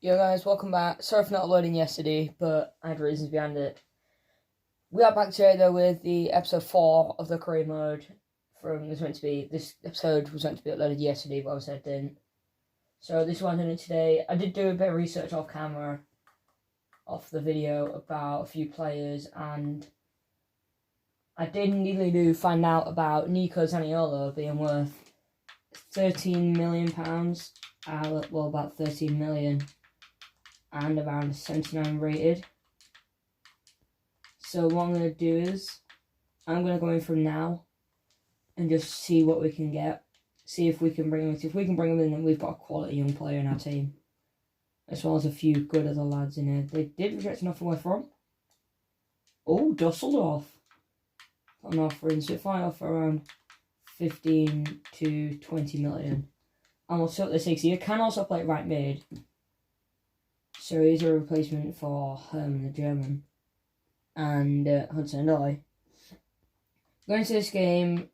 Yo guys, welcome back. Sorry for not uploading yesterday, but I had reasons behind it. We are back today though with the episode 4 of the career mode. This episode was meant to be uploaded yesterday, but obviously I didn't. So this is what I'm doing today. I did do a bit of research off camera, off the video, about a few players, and I did nearly find out about Nico Zaniolo being worth £13 million. About 13 million. And around 79 rated. So what I'm going to do is, I'm going to go in from now and just see what we can get. See if we can bring him. If we can bring him in, then we've got a quality young player in our team. As well as a few good other lads in here. They did reject an offer where from. Oh, Dusseldorf. Got an offer in, so if I offer around 15 to 20 million. And we'll sort the 60. You can also play right mid. So he's a replacement for Herman, the German, and Hudson and I. Going into this game,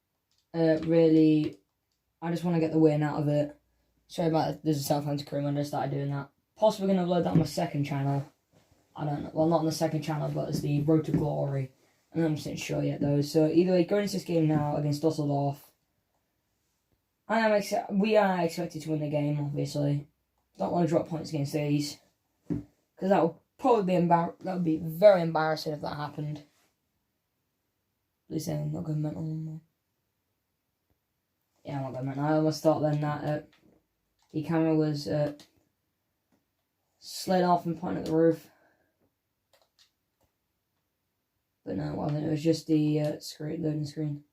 really, I just want to get the win out of it. Sorry about there's a Southampton crew when I started doing that. Possibly going to upload that on my second channel. I don't know. Well, not on the second channel, but it's the Road to Glory. And I'm not sure yet though. So either way, going into this game now against Dusseldorf, we are expected to win the game, obviously. Don't want to drop points against these. Because that would probably be that would be very embarrassing if that happened. Please say I'm not going mental anymore. Yeah, I'm not going mental. I almost thought then that the camera was slid off and pointing at the roof. But no, it wasn't. It was just the loading screen.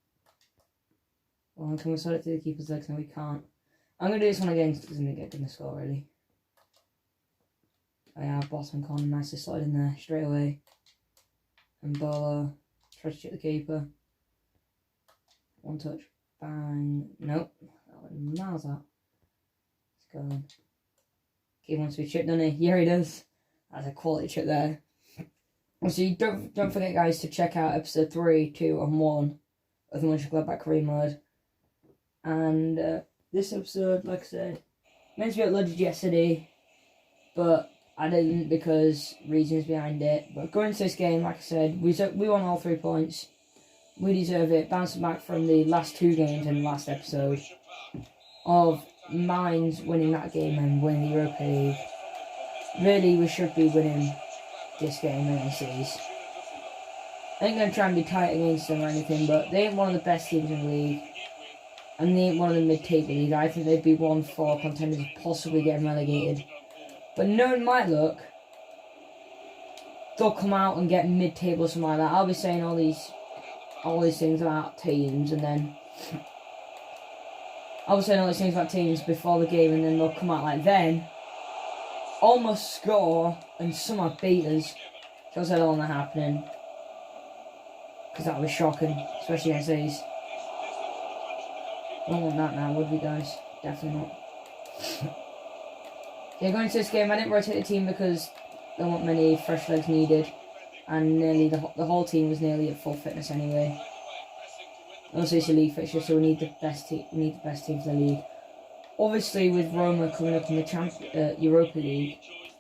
Well, can we slide it to the keeper's legs? No, we can't. I'm going to do this one again because it doesn't get good in the score, really. Oh yeah, bottom corner, nicely slide in there straight away. And Bolo tries to chip the keeper. One touch. Bang. Nope. That went miles out. Let's go on. Keeper wants to be chipped, doesn't he? Yeah, he does. That's a quality chip there. So don't forget, guys, to check out episode 3, 2, and 1 of the Monchengladbach career mode. And this episode, like I said, meant to be uploaded yesterday, but I didn't because reasons behind it. But going into this game, like I said, we won all 3 points. We deserve it. Bouncing back from the last 2 games in the last episode of Mainz winning that game and winning the Europa League. Really, we should be winning this game against these. I ain't going to try and be tight against them or anything, but they ain't one of the best teams in the league. And they ain't one of the mid-table league. I think they'd be 1-4 contenders, possibly getting relegated. But knowing my luck, they'll come out and get mid-table or something like that. I'll be saying all these things about teams, and then I'll be saying all these things about teams before the game, and then they'll come out like then, almost score and somehow beat us. Shows that all not happening, because that was shocking, especially against these. Don't want that now, would we, guys? Definitely not. Yeah, going into this game, I didn't rotate the team because there weren't many fresh legs needed, and nearly the whole team was nearly at full fitness anyway. Also, it's a league fixture, so we need the best team. We need the best team for the league. Obviously, with Roma coming up in the Europa League,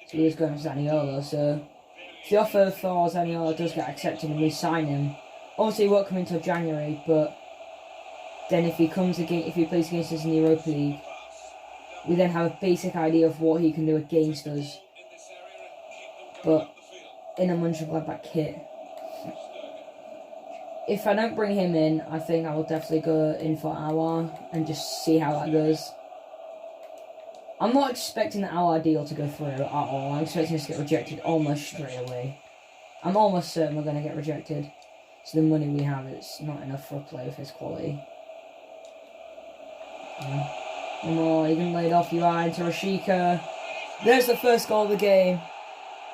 so he's going for Zaniolo. So if the offer for Zaniolo does get accepted and we sign him, obviously he won't come until January. But then if he plays against us in the Europa League, we then have a basic idea of what he can do against us. But in a Monchengladbach kit. If I don't bring him in, I think I will definitely go in for Aouar and just see how that goes. I'm not expecting the Aouar deal to go through at all. I'm expecting us to get rejected almost straight away. I'm almost certain we're going to get rejected. So the money we have is not enough for a player of his quality. One more, even laid off UI into Rashika. There's the first goal of the game.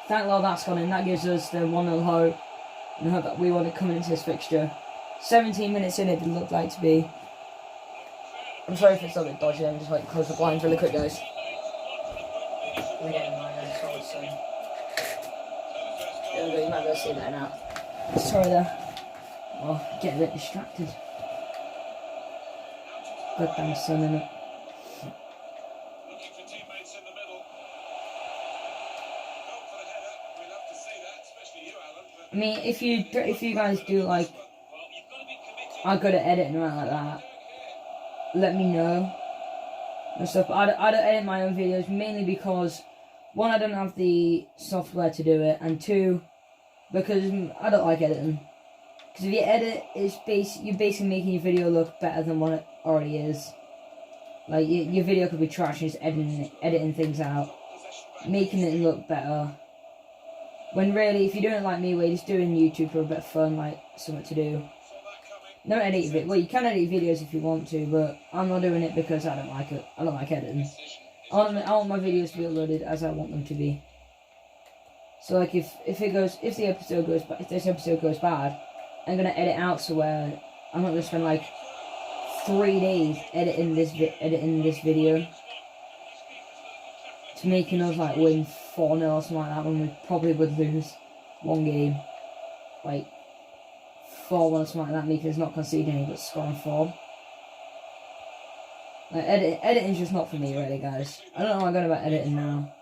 Thank Lord that's gone in. That gives us the 1-0 hope. And I hope that we want it coming into this fixture. 17 minutes in it looked like to be. I'm sorry if it's a bit dodgy. I'm just like close the blinds really quick, guys. We're getting mine solid soon. There we go, you might be able to see that now. Sorry there. Oh, get a bit distracted. Goddamn sun in it. I mean, if you guys do like, are good at editing around like that, let me know and stuff. I don't edit my own videos mainly because, one, I don't have the software to do it, and two, because I don't like editing. Because if you edit, you're basically making your video look better than what it already is. Like, your video could be trash and just editing things out, making it look better. When really, if you're doing it like me, where you're just doing YouTube for a bit of fun, like, something to do. Don't edit your well, you can edit your videos if you want to, but I'm not doing it because I don't like it. I don't like editing. I want my videos to be uploaded as I want them to be. So, like, if this episode goes bad, I'm gonna edit out so where I'm not gonna spend like 3 days editing this video to making us like win 4-0 or something like that, when we probably would lose one game, like 4-1 or something like that, making us not conceding any but scoring 4. Like, editing's just not for me, really, guys. I don't know what I'm going about editing now.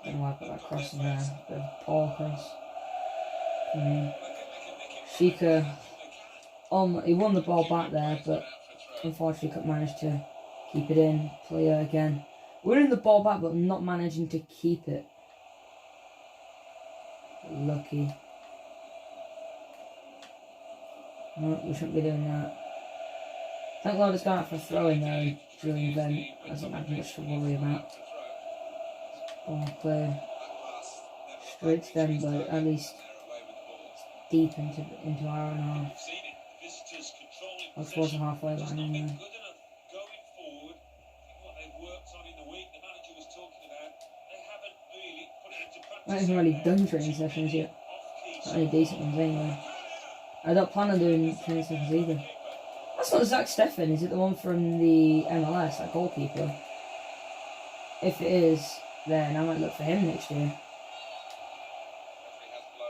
I don't know why I put that cross in there. Bit of a poor cross. Shika, he won the ball back there, but unfortunately couldn't manage to keep it in. Player again. Winning the ball back, but not managing to keep it. Lucky. No, we shouldn't be doing that. Thank God it's gone out for a throw-in there during the event. I don't have much to worry about. Ball clear. Straight to them, but at least deep into our own half. Or towards the halfway line anyway. I haven't even really done training sessions yet. Not any decent ones anyway. I don't plan on doing training sessions either. That's not Zach Steffen, is it the one from the MLS, that goalkeeper? If it is, then I might look for him next year.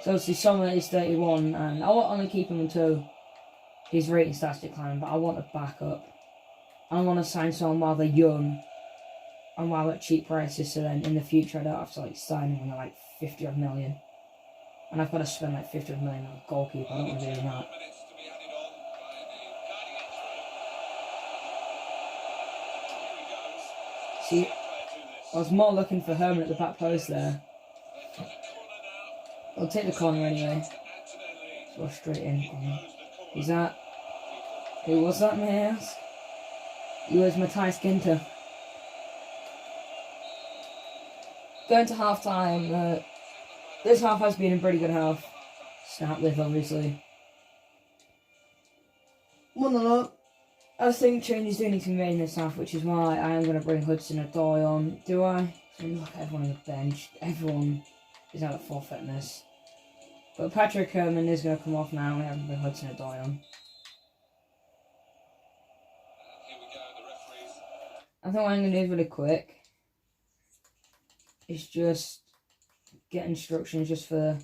So obviously Sommer is 31, and I want to keep him until his rating starts declining, but I want a backup. I want to sign someone while they're young, and while at cheap prices, so then in the future I don't have to like sign them when they're like 50 odd million. And I've got to spend like 50 odd million on a goalkeeper, I don't want to do that. See, I was more looking for Herman at the back post there. I'll take the corner anyway. So straight in. Who's that? Who was that, may I ask? He was Matthias Ginter. Going to half time. This half has been a pretty good half. Start with, obviously. 1-0. I think changes do need to be made in this half, which is why I am going to bring Hudson-Odoi on. Do I? So look at everyone on the bench. Everyone is out of full fitness. But Patrick Herman is going to come off now. We haven't bring Hudson-Odoi on. I think what I'm going to do really quick is just get instructions just for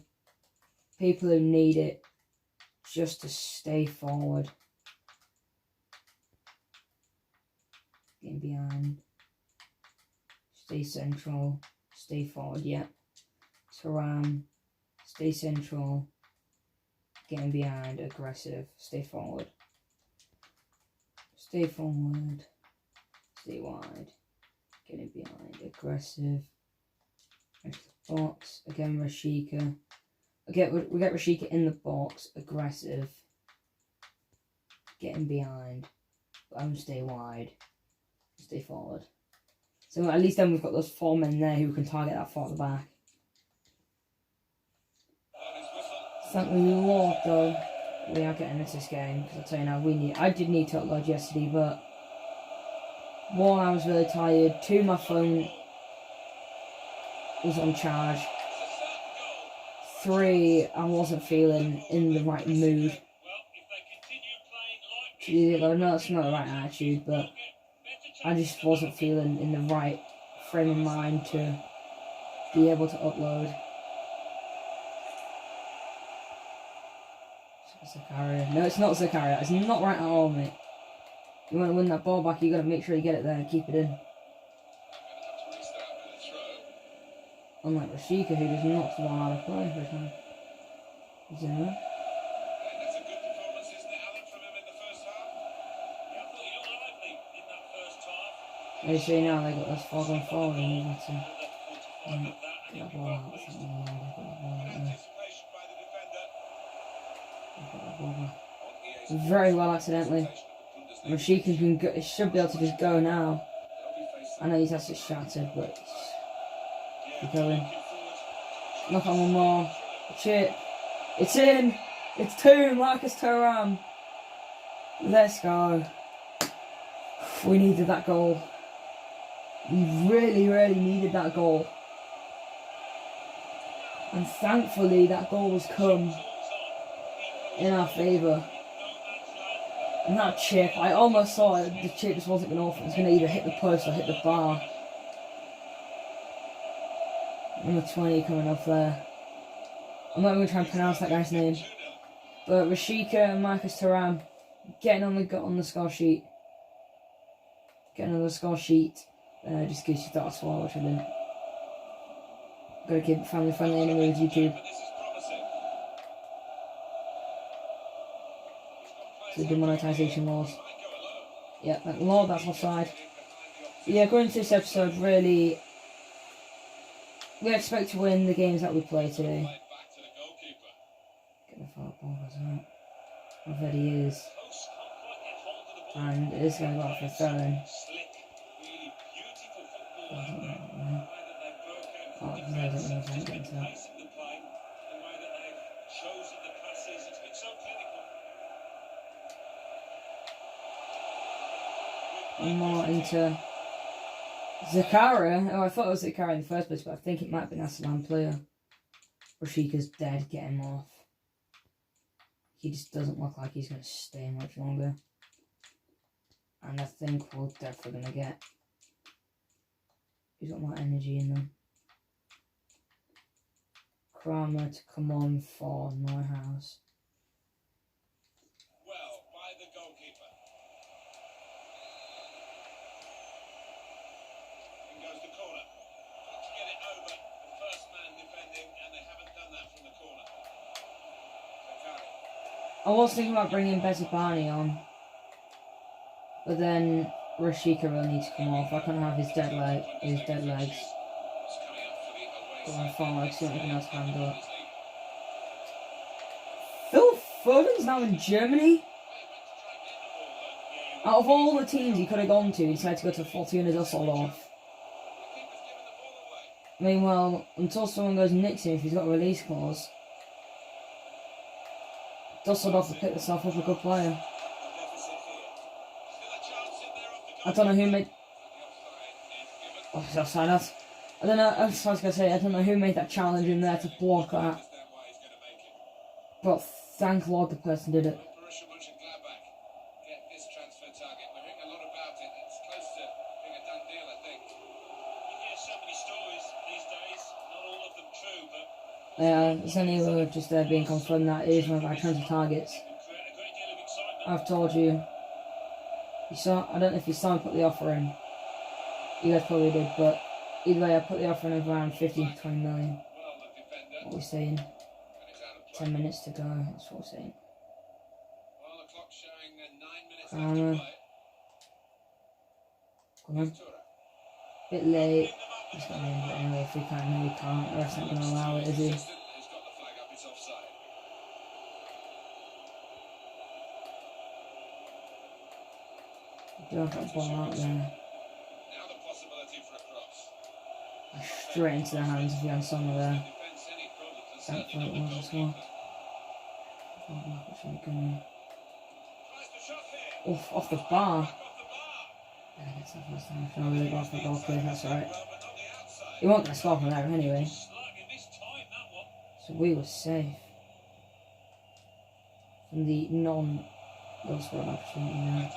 people who need it, just to stay forward. Getting behind. Stay central. Stay forward, yeah. Turan. Stay central. Getting behind. Aggressive. Stay forward. Stay forward. Stay wide. Getting behind. Aggressive. Into the box. Again, Rashika. Okay, we get Rashika in the box. Aggressive. Getting behind. Stay wide. Stay forward. So at least then we've got those 4 men there who can target that 4 at the back. Thank Lord though, we are getting into this game, because I'll tell you now, I did need to upload yesterday, but 1, I was really tired, 2, my phone was on charge, 3, I wasn't feeling in the right mood. No, it's not the right attitude, but I just wasn't feeling in the right frame of mind to be able to upload. Zakaria. No, it's not Zakaria. It's not right at all, mate. You want to win that ball back, you got to make sure you get it there and keep it in. Unlike Rashika, who does not know how to play every time he's in there. That's a good performance, isn't it, Alan, from him in the first half? Yeah, I thought he looked lively in that first half. You see now they got this 4-on-4 and you have to get that ball out. Anticipation by the defender. Very well accidentally. Rashika can go, should be able to just go now. I know he's had it shattered, but keep going. Knock on one more. Chip. It's in. It's 2. Marcus Thuram. Let's go. We needed that goal. We really, really needed that goal. And thankfully that goal has come in our favour. And that chip, I almost thought the chip just wasn't going to off. It was going to either hit the post or hit the bar. Number 20 coming off there. I'm not going to try and pronounce that guy's name. But Rashika and Marcus Thuram getting on the score sheet. Getting on the score sheet. Just in case you thought I swore, which I didn't. Gotta keep it family friendly anyway with YouTube. The demonetisation laws. Yeah, that law, that's offside. Yeah, going into this episode, really, we expect to win the games that we play today. Get the foul ball, isn't it? Already he is. And it is going to go off for a throw-in. Oh, I don't know if I'm getting to that. One more into Zakaria. Oh, I thought it was Zakaria in the first place, but I think it might have been a Aslan player. Rashika's dead, get him off. He just doesn't look like he's going to stay much longer. And I think we're definitely going to get... He's got more energy in them. Kramer to come on for Neuhaus. Well, by the goalkeeper. In goes the corner. Got to get it over the first man defending, and they haven't done that from the corner. I was thinking about bringing Bezabani on, but then Rashika will need to come off. I can't have his dead legs. Going forward, see what anything else can do it. Phil Foden's now in Germany? Out of all the teams he could have gone to, he decided to go to Fortuna Düsseldorf. Meanwhile, until someone goes and nicks him if he's got a release clause, Düsseldorf will pick themselves up a good player. I don't know who made... Oh, it's offside us. I don't know, I was going to say, I don't know who made that challenge in there to block that. But thank Lord the person did it. Monchengladbach get this transfer target. We're hearing a lot about it. It's close to being a done deal, I think. You hear so many stories these days, not all of them true, but... Yeah, it's only just being confirmed that it is one of our transfer targets. I've told you. You saw, I don't know if you saw me put the offer in. You guys probably did, but either way, I put the offer in of around 15 to 20 million. What we're saying. 10 minutes to go, that's what we're saying. Well, the clock's showing 9 minutes left to play. Come on. Bit late. Just got to end it anyway if we can, we can't. The rest not going to allow it, is he? He's got the flag up, it's offside. Do have that ball out there. Now the possibility for a cross. Straight into the hands of Jan Sommer there. Thankfully it was as well. Oof, off the bar. Yeah, that's the first time I feel really off the goal clear, that's right. He wasn't going to score from there anyway. So we were safe from the non-goal scoring opportunity now.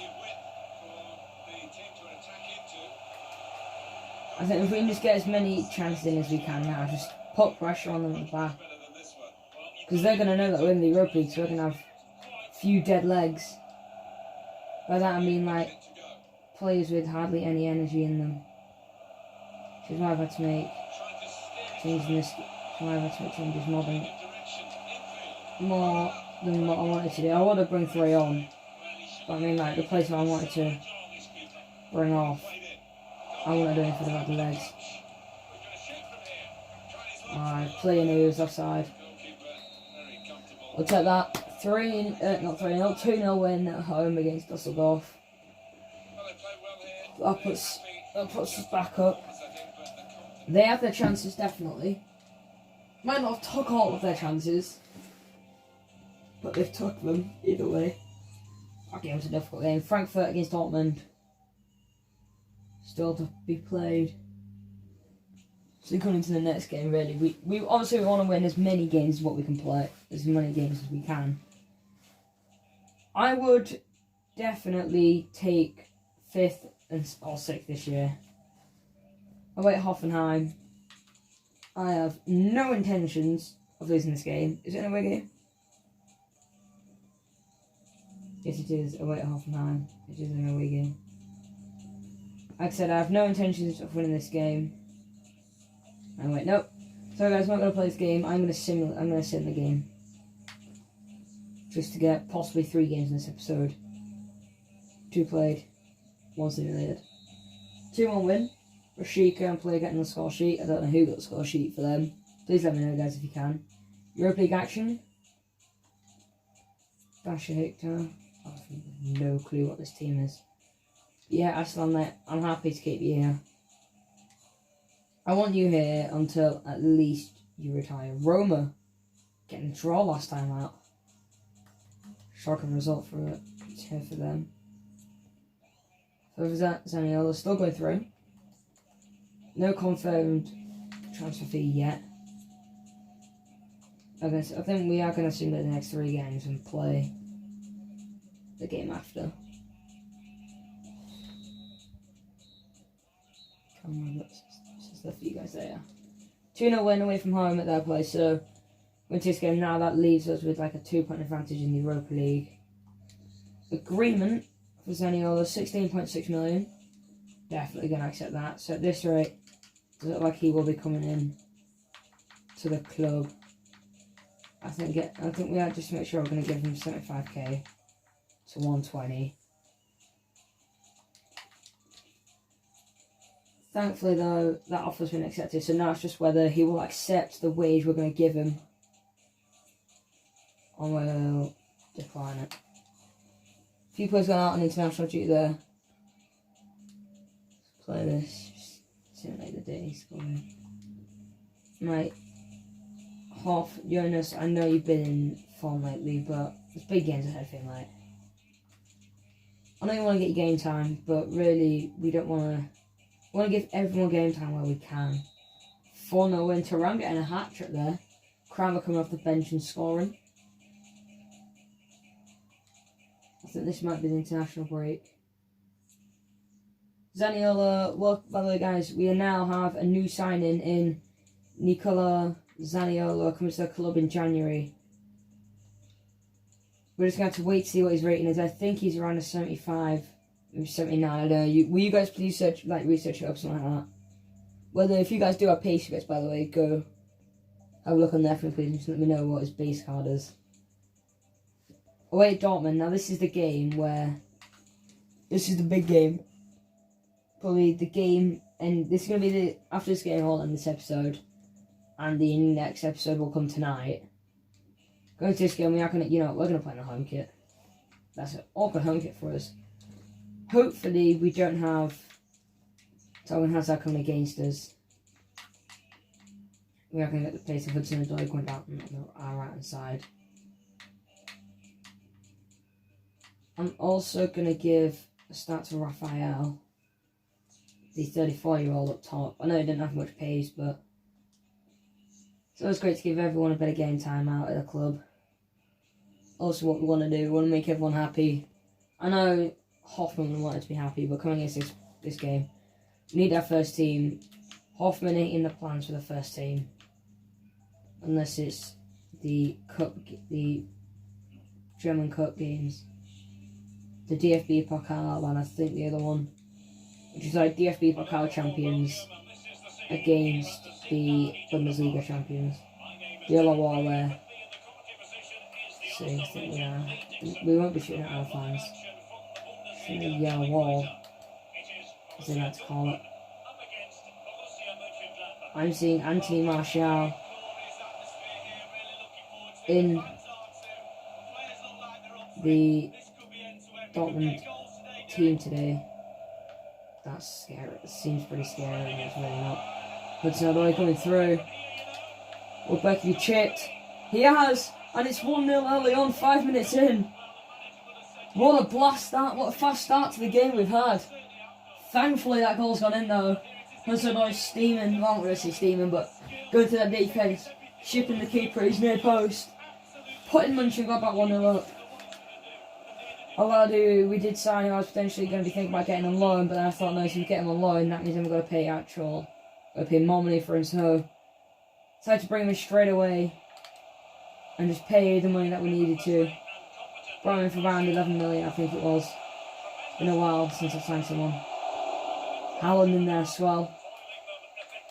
I think if we can just get as many chances in as we can now, just put pressure on them at the back. Because they're going to know that we're in the Europa League, so we're going to have a few dead legs. By that I mean like players with hardly any energy in them. Which is what I've had to make changing this. So I have to make changes more than what I wanted to do. I want to bring 3 on. But I mean, like, the place I wanted to bring off, I want to do it for the back legs. Alright, player news offside. We'll take that 2-0 win at home against Dusseldorf. That puts us back up. They have their chances, definitely. Might not have took all of their chances, but they've took them either way. That game was a difficult game. Frankfurt against Dortmund. Still to be played. So coming into the next game, really, we obviously want to win as many games as what we can play, as many games as we can. I would definitely take 5th or 6th this year. Away at Hoffenheim. I have no intentions of losing this game. Is it an away game? Yes, it is. Away at Hoffenheim. It is an away game. Like I said, I have no intentions of winning this game. And wait, nope. So guys, I'm not going to play this game. I'm going to sim the game. Just to get possibly 3 games in this episode. 2 played, 1 simulated. 2-1 win. Rashika and Player getting the score sheet. I don't know who got the score sheet for them. Please let me know, guys, if you can. Europa League action. Basha Hector. I have no clue what this team is. Yeah, Aslan, I'm happy to keep you here. I want you here until at least you retire. Roma getting a draw last time out. Shocking result for them. So Zaniolo still going through. No confirmed transfer fee yet. I think we are going to simulate the next 3 games and play the game after. This is stuff for you guys there. 2-0 win away from home at their place, so win this game now. That leaves us with like a 2-point advantage in the Europa League. Agreement for Zaniolo, 16.6 million. Definitely going to accept that. So at this rate, does it look like he will be coming in to the club? I think we have just to make sure we're going to give him 75k to 120. Thankfully, though, that offer's been accepted, so now it's just whether he will accept the wage we're going to give him, or we'll decline it. A few players going out on international duty there. Let's play this. Just simulate the day he's going. Mate, Jonas, I know you've been in form lately, but there's big games ahead for you, mate. I know you want to get your game time, but really, we don't want to. We want to give everyone game time where we can. 4-0 win. Turan getting a hat-trick there. Kramer coming off the bench and scoring. I think this might be the international break. Zaniolo, well, by the way, guys, we now have a new signing in Nicola Zaniolo coming to the club in January. We're just going to have to wait to see what his rating is. I think he's around a 75, maybe 79. I don't know. Will you guys please research it up, something like that? Whether if you guys do have pace bits, by the way, go have a look on there for me, please, and just let me know what his base card is. Away at Dortmund. Now this is the game where this is the big game. Probably the game, and this is gonna be the after this game I'll end this episode, and the next episode will come tonight. Going to this game, we are gonna, we're gonna play in a home kit. That's an awkward home kit for us. Hopefully, we don't have Tobin Hazard coming against us. We are gonna get the place of Hudson and Doyle going down on our right hand side. I'm also gonna give a start to Raphael, the 34-year-old up top. I know he didn't have much pace, but it's always great to give everyone a bit of game time out at the club. Also, what we want to do, we want to make everyone happy. I know Hoffman wanted to be happy, but coming against this game, we need our first team. Hoffman ain't in the plans for the first team, unless it's the German Cup games, the DFB Pokal, and I think the other one, which is like DFB Pokal champions. against the Bundesliga champions. The yellow wall there. So I think we won't be shooting at our fans. Shooting a yellow wall, as they like to call it. I'm seeing Anthony Martial in the Dortmund team today. That's scary. It seems pretty scary, and it's really not. Hudson-Odoi coming through. Will Becky be chipped? He has! And it's 1-0 early on, 5 minutes in. What a blast start, what a fast start to the game we've had. Thankfully that goal's gone in though. Hudson-Odoi's steaming, well, not really steaming, but going to that defence, shipping the keeper, he's near post. Putting Monchengladbach 1-0 up. Although we did sign him, I was potentially going to be thinking about getting on loan, but then I thought, no, if we get him on loan, that means I'm going to pay more money for him, so decided to bring him in straight away and just pay the money that we needed to. Brought him in for around 11 million, I think it was. It's been a while since I've signed someone. Haaland in there as well.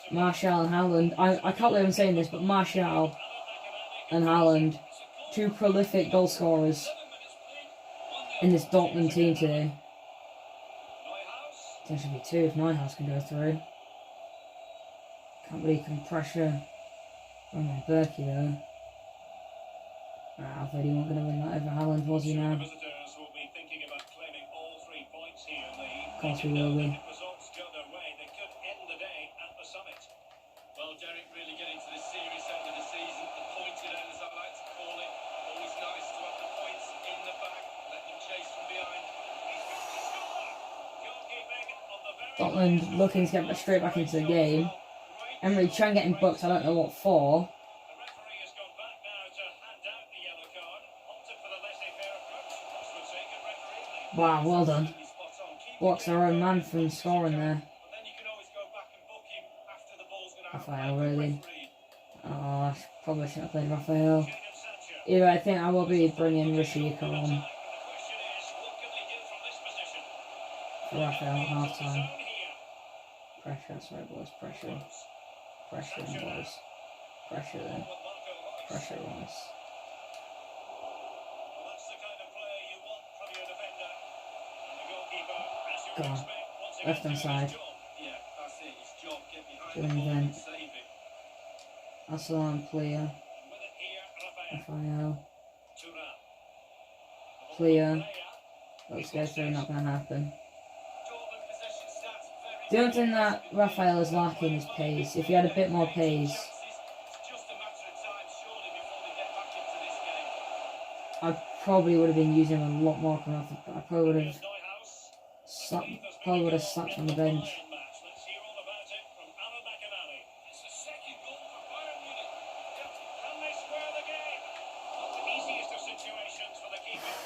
Martial and Haaland. I can't believe I'm saying this, but Martial and Haaland, two prolific goal scorers in this Dortmund team today. Potentially be two if Neuhaus can go through. Can't believe he can pressure on Berkey though. I thought he wasn't going to win that over Haaland, was he now? Of course we will be. Well, Derek really getting to the serious end of the season, the pointed end as I like to call it. Always nice to have the points in the bag, let them chase from behind. He's got to score! Goalkeeping on the very Dortmund looking to get straight back into the game. Emery Chan getting booked, I don't know what for. The referee has gone back now to hand out the yellow card. Opted for the laissez-faire approach. This would take a referee. Wow, well done. Blocks our own man from scoring there. Raphael, really. Oh, I probably shouldn't have played Raphael. Either I think I will be bringing Rashika on for Raphael at half time. Pressure, that's right, boys. Pressure. Pressure, boys. Pressure then. Pressure, boys. Go on. Left hand side. Doing then. Aslan, clear. Raphael. Clear. Let's go through, not going to happen. The only thing that Raphael is lacking is pace. If he had a bit more pace, I probably would have been using him a lot more coming off. I probably would have slapped on the bench.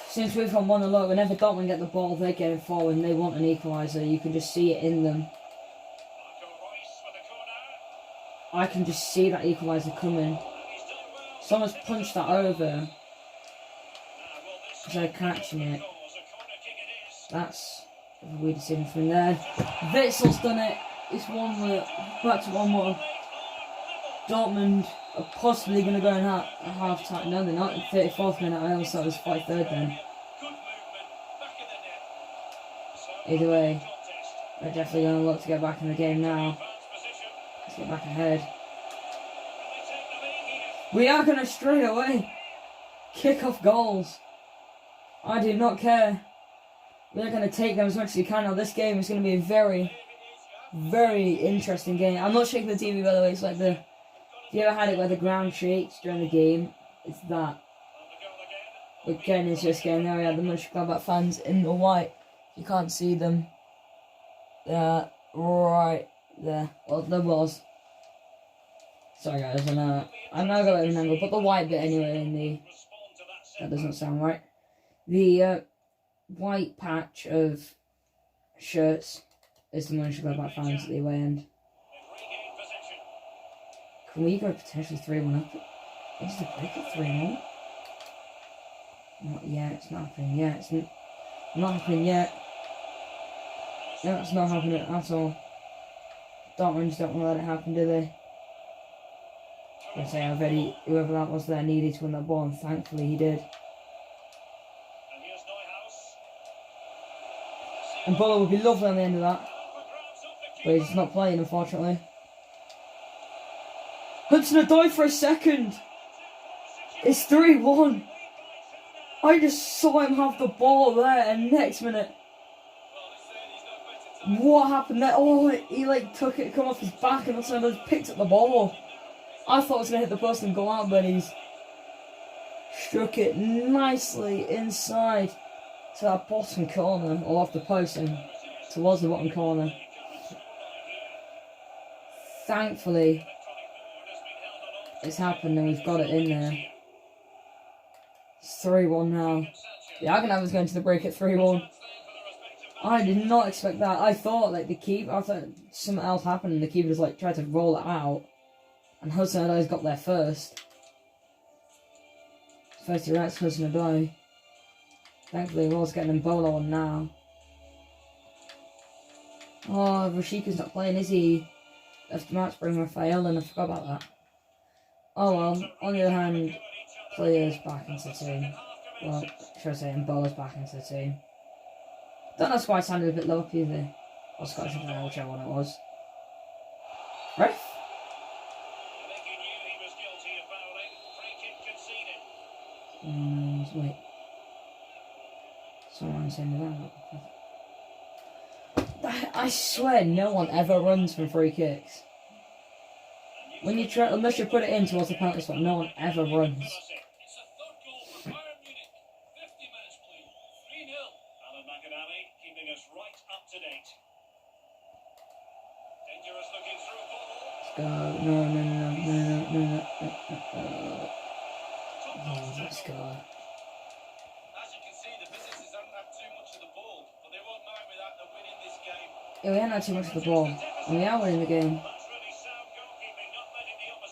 Since we've gone 1-0, whenever Dortmund get the ball, they're getting forward and they want an equaliser. You can just see it in them. I can just see that equaliser coming. Someone's punched that over. So they're catching it. That's a weird decision from there. Witzel's done it. It's 1-1. Back to 1-1. Dortmund are possibly going to go in at half time. No, they're not. 34th minute. I almost thought it was 43rd then. Either way, they're definitely going to look to get back in the game now. Let's get back ahead. We are going to straight away kick off goals. I do not care. We're going to take them as much as we can. Now, this game is going to be a very, very interesting game. I'm not shaking the TV, by the way. It's like the... If you ever had it where the ground shakes during the game, it's that. But Ken is just getting there. We had the Monchengladbach fans in the white. You can't see them. They're right there. Well, there was. Sorry guys, I'm now got an angle, but the white bit anyway in the... That doesn't sound right. The white patch of shirts is the Monchengladbach fans at the away end. Can we go potentially 3-1 up? Is the break at 3-1? Not yet, it's not happening yet. It's not happening yet. No, it's not happening at all. Dortmund just don't want to let it happen, do they? I say already, whoever that was there needed to win that ball, and thankfully he did. And Bolo would be lovely on the end of that, but he's not playing, unfortunately. Hudson-Odoi for a second. It's 3-1. I just saw him have the ball there, and next minute, what happened there? Oh, he like took it, come off his back, and also just picked up the ball. I thought it was going to hit the post and go out, but he's struck it nicely inside to that bottom corner, or off the post and towards the bottom corner. Thankfully, it's happened and we've got it in there. It's 3-1 now. The Agenab was going to the break at 3-1. I did not expect that. I thought like I thought something else happened and the keeper just like tried to roll it out. And Hudson-Odoi's got there first. First he writes Hudson-Odoi. Thankfully he was getting Embolo on now. Oh, Rashika's not playing, is he? Left the match bring Raphael and I forgot about that. Oh well, on the other hand, players back into the team. Well, should I say Embolo's back into the team. Don't know why it sounded a bit low up either. Or Scottish, whichever one it was. Ref? Wait. Someone's saying that. I swear no one ever runs from free kicks. When you try, unless you put it in towards the penalty spot, no one ever runs. Let's go. No. Oh, let's go. As you can see, the visitors don't have too much of the ball, but they won't mind without the win in this game. Yeah, we haven't had too much of the ball, and we are winning the game.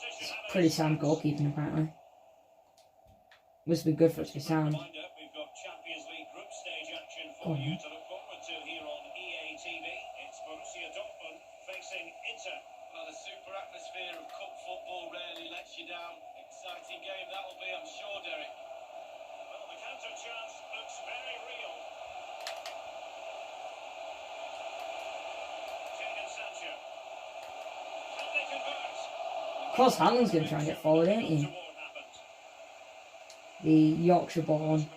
It's pretty sound goalkeeping, apparently. Must be good for it to be sound. We've got Champions League group stage action for you to look forward to here on EA TV. It's Borussia Dortmund facing Inter. Well, the super atmosphere of cup football rarely lets you down. Exciting game that'll be, I'm sure, Derek. Well, the counter chance looks very real. Sancho. Can they convert? Of course, Hanlon's going to try and get forward, ain't he? The Yorkshire-born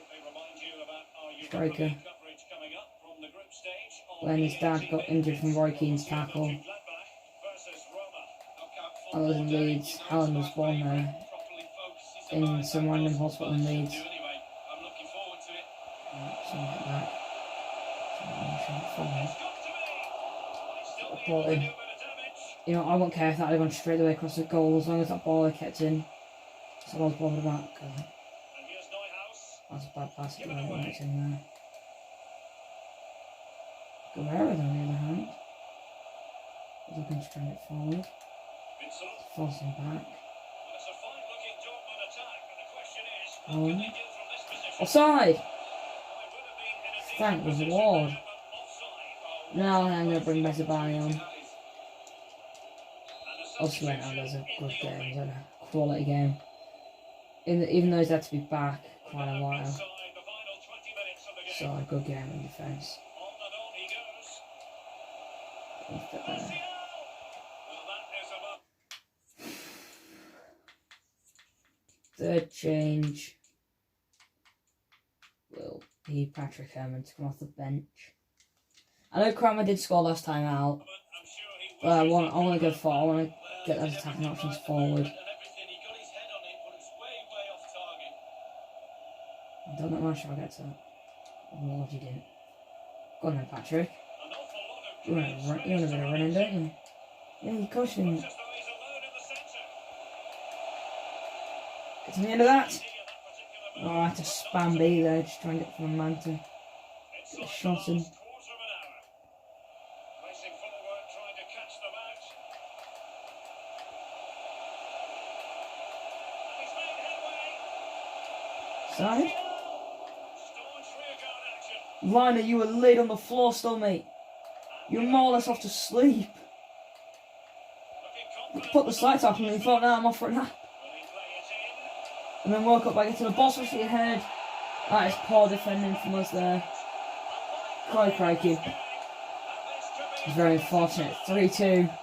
striker. When his dad got injured from Roy Keane's tackle. I was in Leeds. Alan was born there. In some random hospital in Leeds. Something like that. You know, I won't care if that had gone straight away across the goal as long as that ball had kept in. So I was bothered about. That's a bad pass when it's in there. Guerrero, on the other hand, is looking to try and get forward. Forcing back. Offside! Thank the Lord. Now I'm going to bring Mezzabani on. Obviously, right now there's a good game, there's a quality game. Even though he's had to be back quite a while. So a good game in defence. Third change will be Patrick Herman to come off the bench. I know Kramer did score last time out, but I want to go forward. I want to get those attacking options forward. I don't know how much I'll get to that. Oh, you didn't. Go on then, Patrick. You want a bit of running, don't you? Yeah, you caution. Get to the end of that. Oh, I had to spam B there, just trying to get from a man to get a shot in. Side. Liner, you were laid on the floor still, mate. You're more or less off to sleep. put the slight tackle and he thought, no, I'm off for a nap. And then woke up by getting the ball switched to your head. That is poor defending from us there. Crikey. It's very unfortunate. 3-2.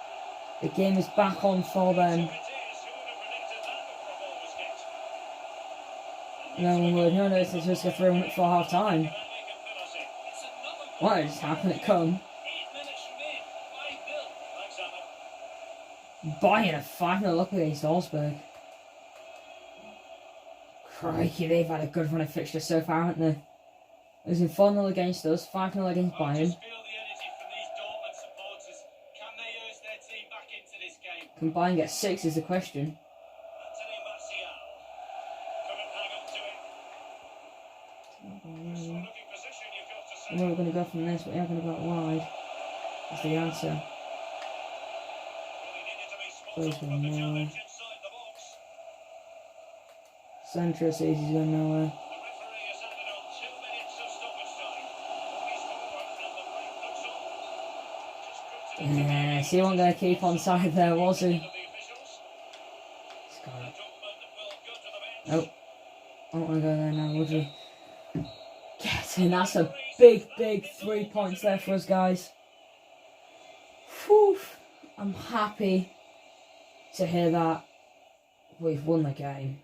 The game is back on for them. No one would know this is just a 3-1 before half time. What is happening? Come. Bayern a 5-0 up against Augsburg. Crikey, they've had a good run of fixtures so far, haven't they? Losing 4-0 against us, 5-0 against Bayern. Can Bayern get 6 is the question. Where are we going to go from this? We are going to go wide. That's the answer. Please go nowhere. Central says he's going nowhere. Yes, he wasn't going to keep on side there, was he? He's got it. Nope. I don't want to go there now, would you? Get in, that's a big 3 points there for us, guys. Whew. I'm happy to hear that we've won the game.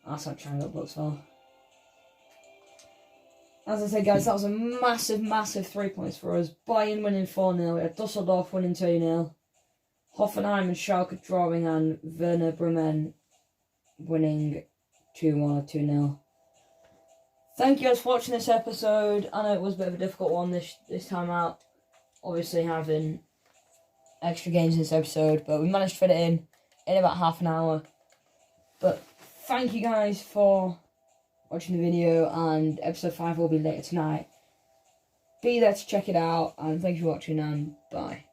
That's how trying up looks for. As I said, guys, that was a massive 3 points for us. Bayern winning 4-0, we had Dusseldorf winning 2-0, Hoffenheim and Schalke drawing, and Werder Bremen winning 2-1 or 2-0. Thank you guys for watching this episode. I know it was a bit of a difficult one this time out, obviously having extra games in this episode, but we managed to fit it in about half an hour. But thank you guys for watching the video, and episode 5 will be later tonight. Be there to check it out, and thank you for watching, and bye.